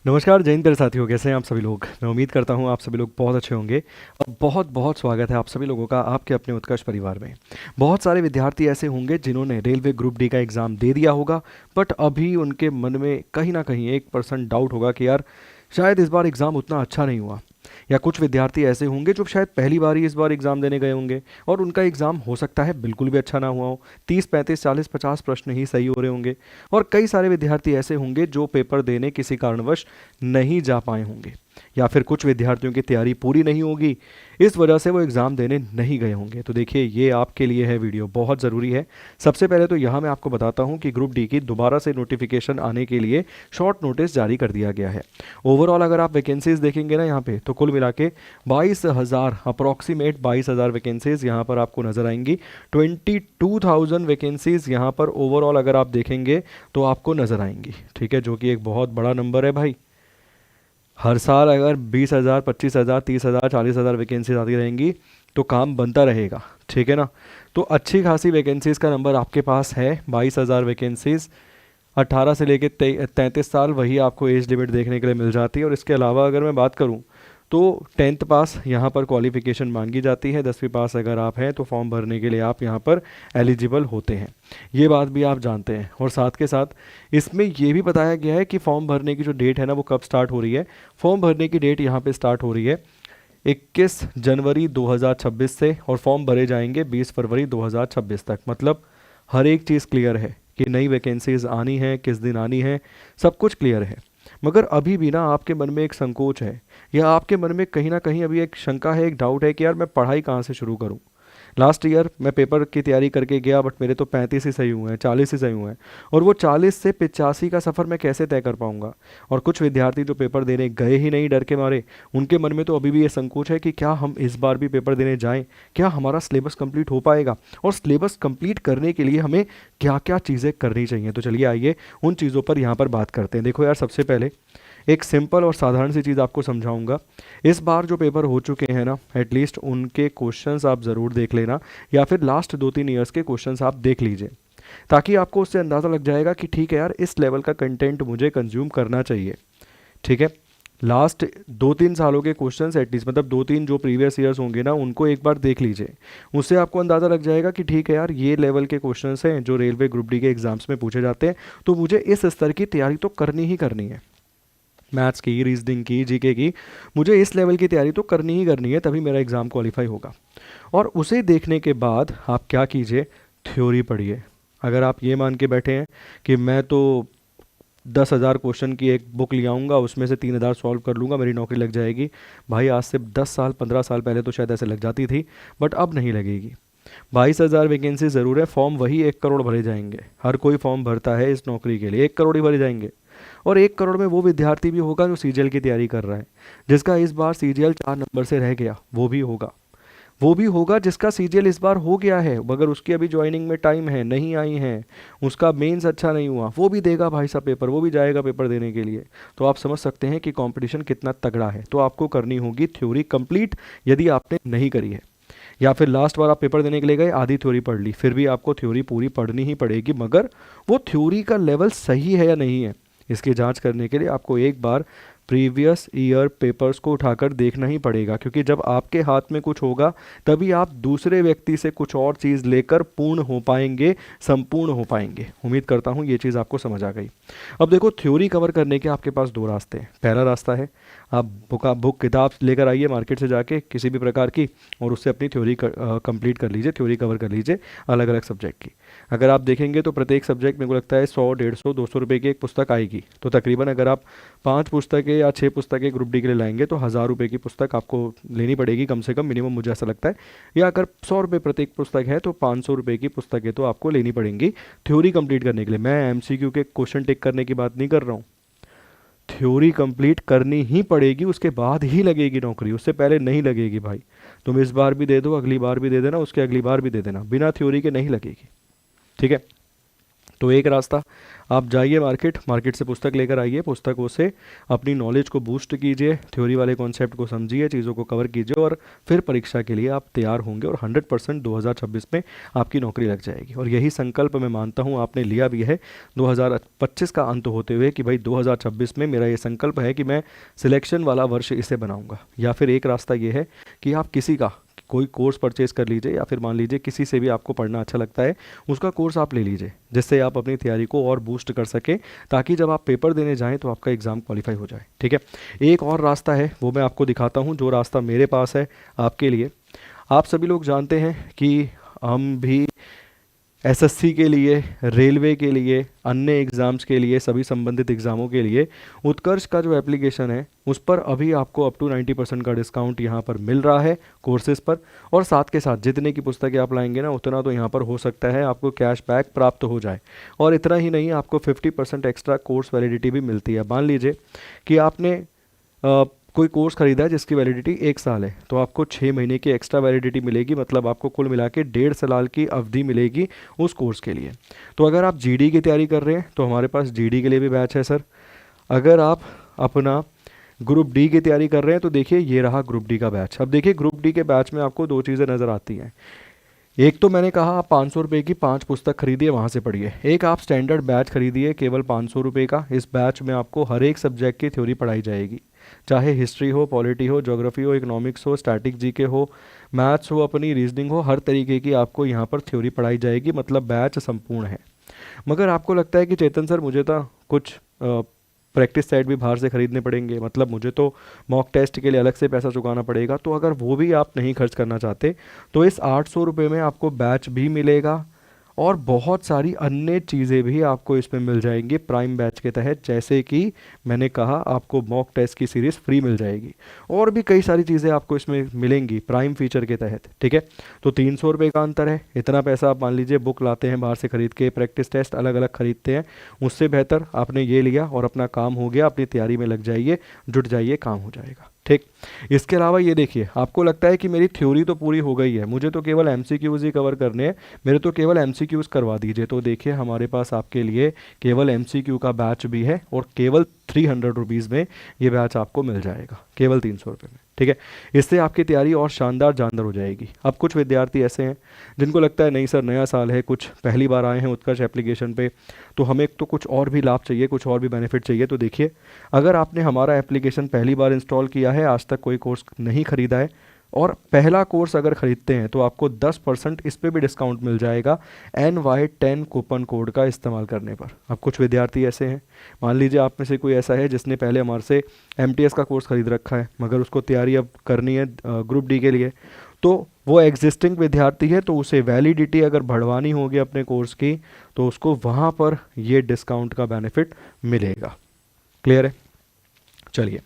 नमस्कार जय हिंद प्यारे साथियों, कैसे हैं आप सभी लोग। मैं उम्मीद करता हूं आप सभी लोग बहुत अच्छे होंगे और बहुत बहुत स्वागत है आप सभी लोगों का आपके अपने उत्कर्ष परिवार में। बहुत सारे विद्यार्थी ऐसे होंगे जिन्होंने रेलवे ग्रुप डी का एग्ज़ाम दे दिया होगा, बट अभी उनके मन में कहीं ना कहीं 1% डाउट होगा कि यार शायद इस बार एग्ज़ाम उतना अच्छा नहीं हुआ। या कुछ विद्यार्थी ऐसे होंगे जो शायद पहली बार ही इस बार एग्ज़ाम देने गए होंगे और उनका एग्ज़ाम हो सकता है बिल्कुल भी अच्छा ना हुआ हो। 30 35 40 50 प्रश्न ही सही हो रहे होंगे। और कई सारे विद्यार्थी ऐसे होंगे जो पेपर देने किसी कारणवश नहीं जा पाए होंगे, या फिर कुछ विद्यार्थियों की तैयारी पूरी नहीं होगी, इस वजह से वो एग्ज़ाम देने नहीं गए होंगे। तो देखिए, ये आपके लिए है वीडियो, बहुत ज़रूरी है। सबसे पहले तो यहाँ मैं आपको बताता हूँ कि ग्रुप डी की दोबारा से नोटिफिकेशन आने के लिए शॉर्ट नोटिस जारी कर दिया गया है। ओवरऑल अगर आप वैकेंसीज देखेंगे ना यहाँ पे, तो कुल मिला के 22,000 अप्रॉक्सीमेट 22,000 वैकेंसीज यहाँ पर आपको नज़र आएंगी। 22,000 वैकेंसीज यहाँ पर ओवरऑल अगर आप देखेंगे तो आपको नज़र आएंगी, ठीक है, जो कि एक बहुत बड़ा नंबर है भाई। हर साल अगर 20,000 25,000 30,000 40,000 वैकेंसीज आती रहेंगी तो काम बनता रहेगा, ठीक है ना। तो अच्छी खासी वैकेंसीज़ का नंबर आपके पास है, 22,000 वैकेंसीज़। 18 से लेके 33 साल वही आपको एज लिमिट देखने के लिए मिल जाती है। और इसके अलावा अगर मैं बात करूं तो 10th पास यहाँ पर क्वालिफिकेशन मांगी जाती है। 10वीं पास अगर आप हैं तो फॉर्म भरने के लिए आप यहाँ पर एलिजिबल होते हैं, ये बात भी आप जानते हैं। और साथ के साथ इसमें ये भी बताया गया है कि फॉर्म भरने की जो डेट है ना वो कब स्टार्ट हो रही है। फॉर्म भरने की डेट यहाँ पे स्टार्ट हो रही है 21 जनवरी 2026 से, और फॉर्म भरे जाएंगे 20 फरवरी 2026 तक। मतलब हर एक चीज़ क्लियर है कि नई वैकेंसीज आनी है, किस दिन आनी है, सब कुछ क्लियर है। मगर अभी भी ना आपके मन में एक संकोच है, या आपके मन में कहीं ना कहीं अभी एक शंका है, एक डाउट है कि यार मैं पढ़ाई कहाँ से शुरू करूँ। लास्ट ईयर मैं पेपर की तैयारी करके गया, बट मेरे तो 35 ही सही हुए हैं, 40 ही सही हुए हैं, और वो 40 से 85 का सफ़र मैं कैसे तय कर पाऊंगा। और कुछ विद्यार्थी जो पेपर देने गए ही नहीं डर के मारे, उनके मन में तो अभी भी ये संकोच है कि क्या हम इस बार भी पेपर देने जाएं, क्या हमारा सिलेबस कंप्लीट हो पाएगा, और सिलेबस कंप्लीट करने के लिए हमें क्या क्या चीज़ें करनी चाहिए। तो चलिए आइए उन चीज़ों पर यहाँ पर बात करते हैं। देखो यार, सबसे पहले एक सिंपल और साधारण सी चीज़ आपको समझाऊंगा। इस बार जो पेपर हो चुके हैं ना, एटलीस्ट उनके क्वेश्चंस आप ज़रूर देख लेना, या फिर लास्ट 2 3 ईयर्स के क्वेश्चंस आप देख लीजिए, ताकि आपको उससे अंदाज़ा लग जाएगा कि ठीक है यार, इस लेवल का कंटेंट मुझे कंज्यूम करना चाहिए, ठीक है। लास्ट 2 3 सालों के क्वेश्चंस एटलीस्ट, मतलब 2 3 जो प्रीवियस ईयर्स होंगे ना, उनको एक बार देख लीजिए। उससे आपको अंदाज़ा लग जाएगा कि ठीक है यार, ये लेवल के क्वेश्चंस हैं जो रेलवे ग्रुप डी के एग्जाम्स में पूछे जाते हैं, तो मुझे इस स्तर की तैयारी तो करनी ही करनी है। मैथ्स की, रीजनिंग की, जीके की, मुझे इस लेवल की तैयारी तो करनी ही करनी है, तभी मेरा एग्ज़ाम क्वालिफाई होगा। और उसे देखने के बाद आप क्या कीजिए, थ्योरी पढ़िए। अगर आप ये मान के बैठे हैं कि मैं तो 10,000 क्वेश्चन की एक बुक ले आऊँगा, उसमें से 3,000 सॉल्व कर लूँगा, मेरी नौकरी लग जाएगी, भाई आज से 10 साल 15 साल पहले तो शायद ऐसे लग जाती थी, बट अब नहीं लगेगी। 22,000 वैकेंसी ज़रूर है, फॉर्म वही 1 करोड़ भरे जाएंगे। हर कोई फॉर्म भरता है इस नौकरी के लिए, 1 करोड़ ही भरे जाएंगे। और 1 करोड़ में वो विद्यार्थी भी होगा जो सीजीएल की तैयारी कर रहा है, जिसका इस बार सीजीएल 4 नंबर से रह गया, वो भी होगा। वो भी होगा जिसका सीजीएल इस बार हो गया है, मगर उसकी अभी ज्वाइनिंग में टाइम है, नहीं आई है, उसका मेंस अच्छा नहीं हुआ, वो भी देगा भाई साहब पेपर, वो भी जाएगा पेपर देने के लिए। तो आप समझ सकते हैं कि कंपटीशन कितना तगड़ा है। तो आपको करनी होगी थ्योरी कंप्लीट, यदि आपने नहीं करी है, या फिर लास्ट बार आप पेपर देने के लिए गए, आधी थ्योरी पढ़ ली, फिर भी आपको थ्योरी पूरी पढ़नी ही पड़ेगी। मगर वो थ्योरी का लेवल सही है या नहीं है, इसकी जांच करने के लिए आपको एक बार प्रीवियस ईयर पेपर्स को उठाकर देखना ही पड़ेगा, क्योंकि जब आपके हाथ में कुछ होगा तभी आप दूसरे व्यक्ति से कुछ और चीज़ लेकर पूर्ण हो पाएंगे, संपूर्ण हो पाएंगे। उम्मीद करता हूँ ये चीज़ आपको समझ आ गई। अब देखो, थ्योरी कवर करने के आपके पास 2 रास्ते हैं। पहला रास्ता है, आप बुक किताब लेकर आइए मार्केट से जाके किसी भी प्रकार की, और उससे अपनी थ्योरी कंप्लीट कर लीजिए, थ्योरी कवर कर लीजिए अलग अलग सब्जेक्ट की। अगर आप देखेंगे तो प्रत्येक सब्जेक्ट मेरे को लगता है 100 150 200 रुपये की एक पुस्तक आएगी। तो तकरीबन अगर आप 5 पुस्तकें या 6 पुस्तकें ग्रुप डी के लिए लाएंगे तो 1,000 रुपये की पुस्तक आपको लेनी पड़ेगी कम से कम, मिनिमम, मुझे ऐसा लगता है। या अगर 100 रुपये प्रत्येक पुस्तक है तो 500 रुपये की पुस्तकें तो आपको लेनी पड़ेंगी थ्योरी कंप्लीट करने के लिए। मैं एमसीक्यू के क्वेश्चन टिक करने की बात नहीं कर रहा हूँ। थ्योरी कंप्लीट करनी ही पड़ेगी, उसके बाद ही लगेगी नौकरी, उससे पहले नहीं लगेगी भाई। तुम इस बार भी दे दो, अगली बार भी दे देना, उसके अगली बार भी दे देना, बिना थ्योरी के नहीं लगेगी, ठीक है। तो एक रास्ता, आप जाइए मार्केट, मार्केट से पुस्तक लेकर आइए, पुस्तकों से अपनी नॉलेज को बूस्ट कीजिए, थ्योरी वाले कॉन्सेप्ट को समझिए, चीज़ों को कवर कीजिए और फिर परीक्षा के लिए आप तैयार होंगे और 100% 2026 में आपकी नौकरी लग जाएगी। और यही संकल्प मैं मानता हूँ आपने लिया भी है 2025 का अंत होते हुए कि भाई 2026 में मेरा ये संकल्प है कि मैं सिलेक्शन वाला वर्ष इसे बनाऊंगा। या फिर एक रास्ता ये है कि आप किसी का कोई कोर्स परचेज कर लीजिए, या फिर मान लीजिए किसी से भी आपको पढ़ना अच्छा लगता है उसका कोर्स आप ले लीजिए, जिससे आप अपनी तैयारी को और बूस्ट कर सकें, ताकि जब आप पेपर देने जाएं तो आपका एग्ज़ाम क्वालिफाई हो जाए। ठीक है, एक और रास्ता है, वो मैं आपको दिखाता हूँ, जो रास्ता मेरे पास है आपके लिए। आप सभी लोग जानते हैं कि हम भी एसएससी के लिए, रेलवे के लिए, अन्य एग्ज़ाम्स के लिए, सभी संबंधित एग्ज़ामों के लिए उत्कर्ष का जो एप्लीकेशन है उस पर अभी आपको अप टू 90% का डिस्काउंट यहाँ पर मिल रहा है कोर्सेज़ पर। और साथ के साथ जितने की पुस्तकें आप लाएंगे ना, उतना तो यहाँ पर हो सकता है आपको कैशबैक प्राप्त हो जाए। और इतना ही नहीं, आपको 50% एक्स्ट्रा कोर्स वैलिडिटी भी मिलती है। मान लीजिए कि आपने कोई कोर्स खरीदा है जिसकी वैलिडिटी 1 साल है, तो आपको 6 महीने की एक्स्ट्रा वैलिडिटी मिलेगी, मतलब आपको कुल मिला के 1.5 साल की अवधि मिलेगी उस कोर्स के लिए। तो अगर आप जीडी की तैयारी कर रहे हैं तो हमारे पास जीडी के लिए भी बैच है सर। अगर आप अपना ग्रुप डी की तैयारी कर रहे हैं तो देखिए ये रहा ग्रुप डी का बैच। अब देखिए ग्रुप डी के बैच में आपको दो चीज़ें नज़र आती हैं। एक तो मैंने कहा आप 500 रुपये की 5 पुस्तक खरीदिए, वहाँ से पढ़िए। एक आप स्टैंडर्ड बैच खरीदिए केवल 500 रुपये का। इस बैच में आपको हर एक सब्जेक्ट की थ्योरी पढ़ाई जाएगी, चाहे हिस्ट्री हो, पॉलिटी हो, ज्योग्राफी हो, इकोनॉमिक्स हो, स्टैटिक जीके हो, मैथ्स हो, अपनी रीजनिंग हो, हर तरीके की आपको यहाँ पर थ्योरी पढ़ाई जाएगी। मतलब बैच संपूर्ण है। मगर आपको लगता है कि चेतन सर मुझे तो कुछ प्रैक्टिस सेट भी बाहर से खरीदने पड़ेंगे, मतलब मुझे तो मॉक टेस्ट के लिए अलग से पैसा चुकाना पड़ेगा। तो अगर वो भी आप नहीं खर्च करना चाहते तो इस 800 रुपये में आपको बैच भी मिलेगा और बहुत सारी अन्य चीज़ें भी आपको इसमें मिल जाएंगी प्राइम बैच के तहत। जैसे कि मैंने कहा आपको मॉक टेस्ट की सीरीज़ फ्री मिल जाएगी और भी कई सारी चीज़ें आपको इसमें मिलेंगी प्राइम फीचर के तहत। ठीक है, तो 300 रुपये का अंतर है। इतना पैसा आप मान लीजिए बुक लाते हैं बाहर से खरीद के, प्रैक्टिस टेस्ट अलग अलग खरीदते हैं, उससे बेहतर आपने ये लिया और अपना काम हो गया, अपनी तैयारी में लग जाइए, जुट जाइए, काम हो जाएगा। ठीक, इसके अलावा ये देखिए, आपको लगता है कि मेरी थ्योरी तो पूरी हो गई है, मुझे तो केवल एमसीक्यूज़ ही कवर करने हैं, मेरे तो केवल एमसीक्यूज़ करवा दीजिए। तो देखिए हमारे पास आपके लिए केवल एमसीक्यू का बैच भी है और केवल 300 रुपीज़ में ये बैच आपको मिल जाएगा, केवल 300 रुपये में। ठीक है, इससे आपकी तैयारी और शानदार जानदार हो जाएगी। अब कुछ विद्यार्थी ऐसे हैं जिनको लगता है नहीं सर नया साल है, कुछ पहली बार आए हैं उत्कर्ष एप्लीकेशन पे, तो हमें तो कुछ और भी लाभ चाहिए, कुछ और भी बेनिफिट चाहिए। तो देखिए, अगर आपने हमारा एप्लीकेशन पहली बार इंस्टॉल किया है, आज तक कोई कोर्स नहीं खरीदा है और पहला कोर्स अगर ख़रीदते हैं तो आपको 10% इस पर भी डिस्काउंट मिल जाएगा NY10 कूपन कोड का इस्तेमाल करने पर। अब कुछ विद्यार्थी ऐसे हैं, मान लीजिए आप में से कोई ऐसा है जिसने पहले हमारे से MTS का कोर्स ख़रीद रखा है, मगर उसको तैयारी अब करनी है ग्रुप डी के लिए, तो वो एग्जिस्टिंग विद्यार्थी है, तो उसे वैलिडिटी अगर बढ़वानी होगी अपने कोर्स की तो उसको वहाँ पर ये डिस्काउंट का बेनिफिट मिलेगा। क्लियर है? चलिए,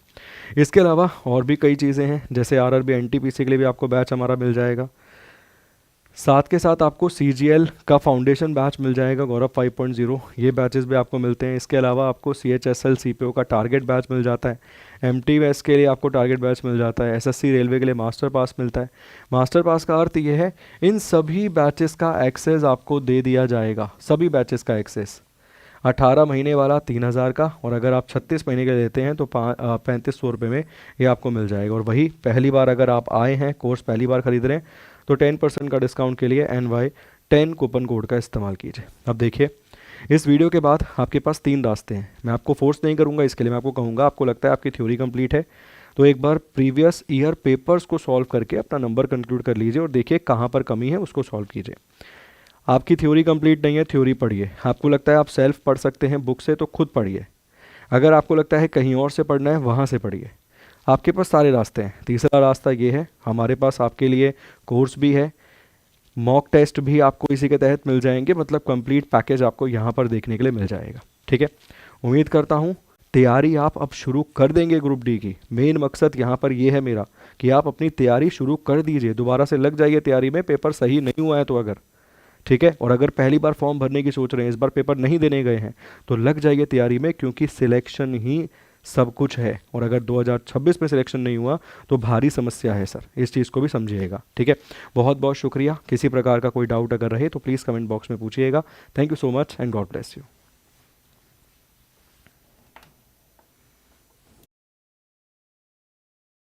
इसके अलावा और भी कई चीज़ें हैं, जैसे RRB NTPC के लिए भी आपको बैच हमारा मिल जाएगा। साथ के साथ आपको CGL का फाउंडेशन बैच मिल जाएगा, गौरव 5.0, ये बैचेस भी आपको मिलते हैं। इसके अलावा आपको CHSL CPO का टारगेट बैच मिल जाता है, MTS के लिए आपको टारगेट बैच मिल जाता है, SSC रेलवे के लिए मास्टर पास मिलता है। मास्टर पास का अर्थ ये है इन सभी बैचेस का एक्सेस आपको दे दिया जाएगा, सभी बैचेस का एक्सेस। 18 महीने वाला 3000 का, और अगर आप 36 महीने के लेते हैं तो 3500 रुपये में ये आपको मिल जाएगा। और वही पहली बार अगर आप आए हैं, कोर्स पहली बार खरीद रहे हैं, तो 10% का डिस्काउंट के लिए NY10 कूपन कोड का इस्तेमाल कीजिए। अब देखिए, इस वीडियो के बाद आपके पास 3 रास्ते हैं। मैं आपको फोर्स नहीं करूंगा, इसके लिए मैं आपको कहूँगा, आपको लगता है आपकी थ्योरी कंप्लीट है तो एक बार प्रीवियस ईयर पेपर्स को सॉल्व करके अपना नंबर कंक्लूड कर लीजिए और देखिए कहाँ पर कमी है, उसको सॉल्व कीजिए। आपकी थ्योरी कंप्लीट नहीं है, थ्योरी पढ़िए। आपको लगता है आप सेल्फ पढ़ सकते हैं बुक से, तो खुद पढ़िए। अगर आपको लगता है कहीं और से पढ़ना है, वहाँ से पढ़िए। आपके पास सारे रास्ते हैं। तीसरा रास्ता ये है, हमारे पास आपके लिए कोर्स भी है, मॉक टेस्ट भी आपको इसी के तहत मिल जाएंगे, मतलब कंप्लीट पैकेज आपको यहाँ पर देखने के लिए मिल जाएगा। ठीक है, उम्मीद करता हूँ तैयारी आप अब शुरू कर देंगे ग्रुप डी की। मेन मकसद यहाँ पर ये है मेरा कि आप अपनी तैयारी शुरू कर दीजिए, दोबारा से लग जाइए तैयारी में। पेपर सही नहीं हुआ है तो अगर, ठीक है, और अगर पहली बार फॉर्म भरने की सोच रहे हैं, इस बार पेपर नहीं देने गए हैं, तो लग जाइए तैयारी में, क्योंकि सिलेक्शन ही सब कुछ है, और अगर 2026 में सिलेक्शन नहीं हुआ तो भारी समस्या है सर, इस चीज़ को भी समझिएगा, ठीक है। बहुत बहुत शुक्रिया। किसी प्रकार का कोई डाउट अगर रहे तो प्लीज़ कमेंट बॉक्स में पूछिएगा। Thank you so much and God bless you.